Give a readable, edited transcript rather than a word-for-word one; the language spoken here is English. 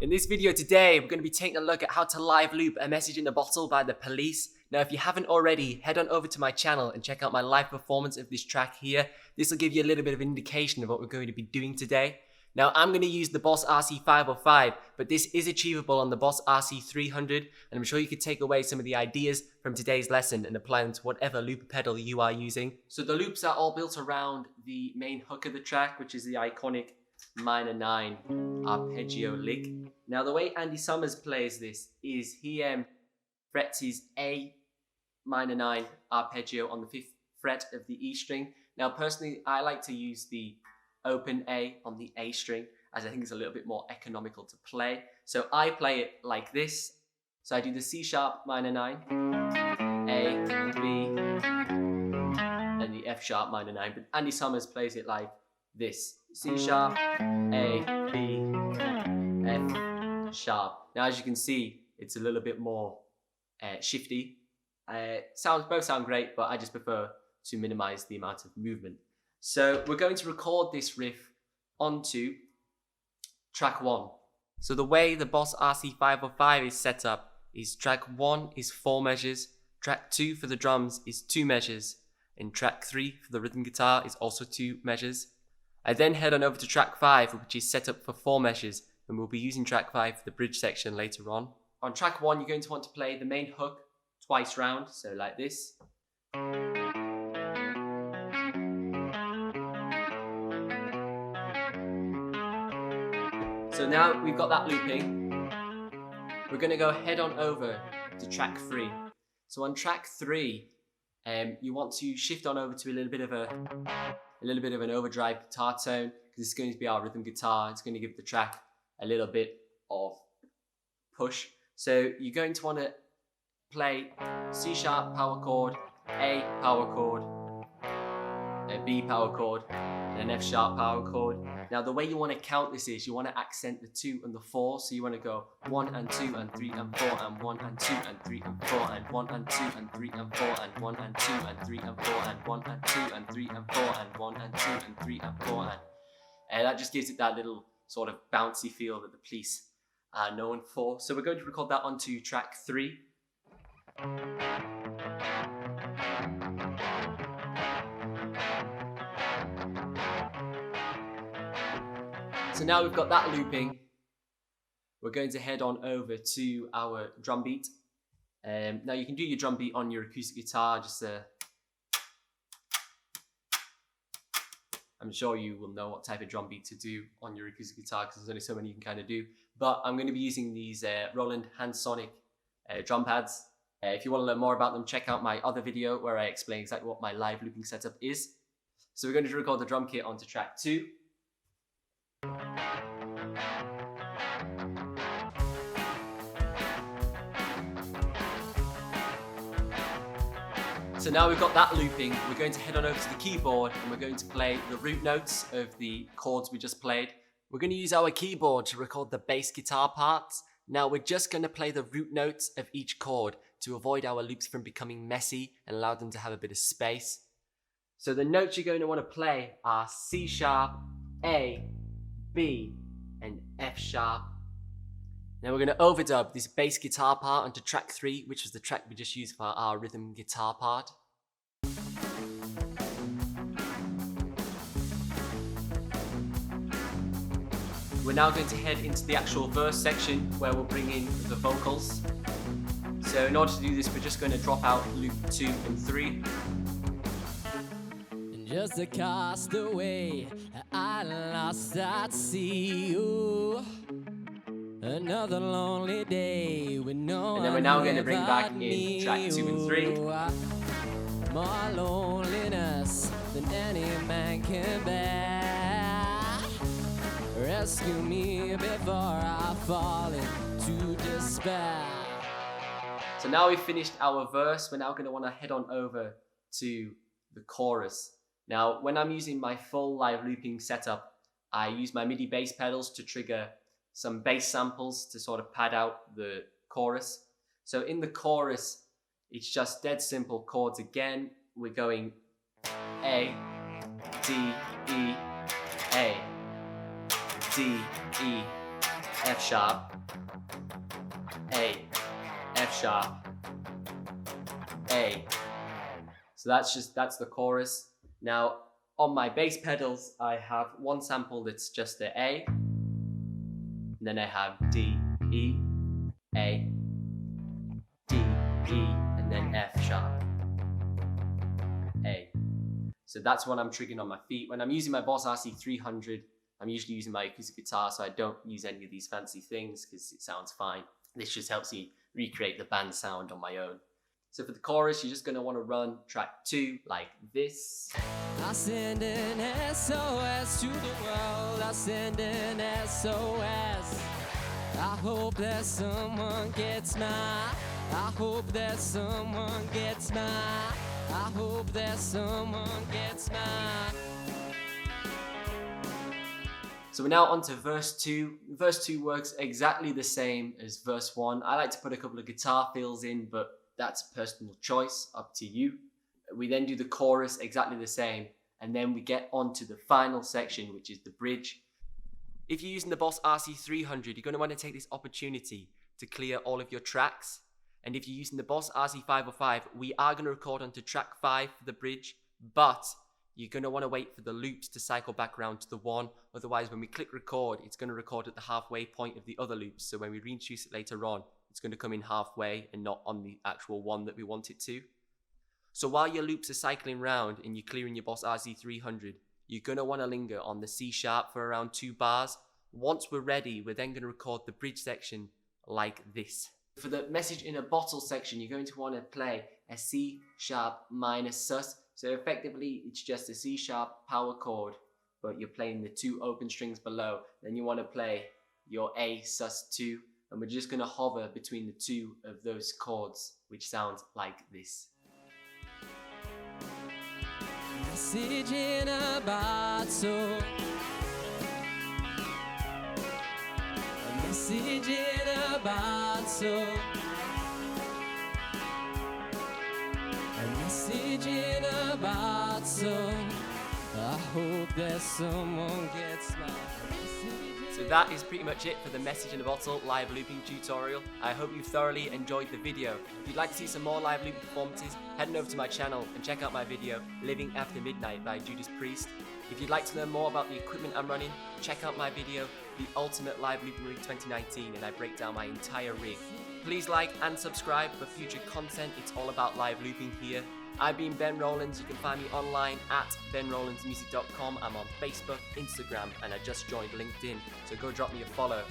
In this video today, we're going to be taking a look at how to live loop A Message in a Bottle by The Police. Now, if you haven't already, head on over to my channel and check out my live performance of this track here. This will give you a little bit of an indication of what we're going to be doing today. Now, I'm going to use the Boss RC505, but this is achievable on the Boss RC300, and I'm sure you could take away some of the ideas from today's lesson and apply them to whatever loop pedal you are using. So the loops are all built around the main hook of the track, which is the iconic minor 9 arpeggio lick. Now, the way Andy Summers plays this is he frets his A minor 9 arpeggio on the 5th fret of the E string. Now, personally, I like to use the open A on the A string, as I think it's a little bit more economical to play. So I play it like this. So I do the C sharp minor 9, A, B, and the F sharp minor 9. But Andy Summers plays it like this: C sharp, A, B, F sharp. Now, as you can see, it's a little bit more shifty. Both sound great, but I just prefer to minimize the amount of movement. So we're going to record this riff onto track 1. So the way the Boss RC505 is set up is track 1 is 4 measures, track 2 for the drums is 2 measures, and track 3 for the rhythm guitar is also 2 measures. I then head on over to track 5, which is set up for 4 measures, and we'll be using track 5 for the bridge section later on. On track 1, you're going to want to play the main hook twice round, so like this. So now we've got that looping, we're going to go head on over to track 3. So on track 3, you want to shift on over to a little bit of an overdrive guitar tone, because it's going to be our rhythm guitar. It's going to give the track a little bit of push. So you're going to want to play C sharp power chord, A power chord, a B power chord, and an F sharp power chord. Now, the way you want to count this is you want to accent the 2 and the 4. So you want to go 1 and 2 and 3 and 4 and 1 and 2 and 3 and 4 and 1 and 2 and 3 and 4 and 1 and 2 and 3 and 4 and 1 and 2 and 3 and 4 and 1 and 2 and 3 and 4 and that just gives it that little sort of bouncy feel that the Police are known for. So we're going to record that onto track 3. So now we've got that looping, we're going to head on over to our drum beat. Now you can do your drum beat on your acoustic guitar, I'm sure you will know what type of drum beat to do on your acoustic guitar, because there's only so many you can kind of do. But I'm going to be using these Roland Hansonic drum pads. If you want to learn more about them, check out my other video where I explain exactly what my live looping setup is. So we're going to record the drum kit onto track 2. So now we've got that looping, we're going to head on over to the keyboard and we're going to play the root notes of the chords we just played. We're going to use our keyboard to record the bass guitar parts. Now we're just going to play the root notes of each chord to avoid our loops from becoming messy and allow them to have a bit of space. So the notes you're going to want to play are C sharp, A, B, and F sharp. Now we're going to overdub this bass guitar part onto track 3, which was the track we just used for our rhythm guitar part. We're now going to head into the actual verse section where we'll bring in the vocals. So in order to do this, we're just going to drop out loop 2 and 3. Just a castaway, I lost at sea. Ooh. Another lonely day with no. And then we're now going to bring back in track 2 and 3. More loneliness than any man can bear. Rescue me before I fall into despair. So now we've finished our verse, we're now going to want to head on over to the chorus. Now, when I'm using my full live looping setup, I use my MIDI bass pedals to trigger some bass samples to sort of pad out the chorus. So in the chorus, it's just dead simple chords again. We're going A, D, E, A, D, E, F sharp, A, F sharp, A. So that's the chorus. Now on my bass pedals, I have one sample that's just the A, and then I have D, E, A, D, E, and then F sharp, A. So that's what I'm triggering on my feet. When I'm using my Boss RC300, I'm usually using my acoustic guitar, so I don't use any of these fancy things because it sounds fine. This just helps me recreate the band sound on my own. So for the chorus, you're just going to want to run track 2 like this. I send an SOS to the world. I send an SOS. I hope that someone gets my. I hope that someone gets my. I hope that someone gets my. So we're now on to verse 2. Verse 2 works exactly the same as verse 1. I like to put a couple of guitar fills in, but that's a personal choice, up to you. We then do the chorus exactly the same, and then we get on to the final section, which is the bridge. If you're using the Boss RC300, you're going to want to take this opportunity to clear all of your tracks. And if you're using the Boss RC505, we are going to record onto track 5 for the bridge, but you're going to want to wait for the loops to cycle back around to the 1. Otherwise, when we click record, it's going to record at the halfway point of the other loops. So when we reintroduce it later on, it's going to come in halfway and not on the actual one that we want it to. So while your loops are cycling round and you're clearing your Boss RC300, you're going to want to linger on the C sharp for around 2 bars. Once we're ready, we're then going to record the bridge section like this. For the message in a bottle section, you're going to want to play a C sharp minor sus. So effectively, it's just a C sharp power chord, but you're playing the 2 open strings below. Then you want to play your A sus 2, and we're just going to hover between the 2 of those chords, which sounds like this. Message in a bottle. A message in a bottle. A message in a bottle. I hope that someone gets my message. So that is pretty much it for the Message in a Bottle live looping tutorial. I hope you thoroughly enjoyed the video. If you'd like to see some more live looping performances, head on over to my channel and check out my video, Living After Midnight by Judas Priest. If you'd like to learn more about the equipment I'm running, check out my video, The Ultimate Live Looping Rig 2019, and I break down my entire rig. Please like and subscribe for future content. It's all about live looping here. I've been Ben Rowlands. You can find me online at benrowlandsmusic.com. I'm on Facebook, Instagram, and I just joined LinkedIn, so go drop me a follow.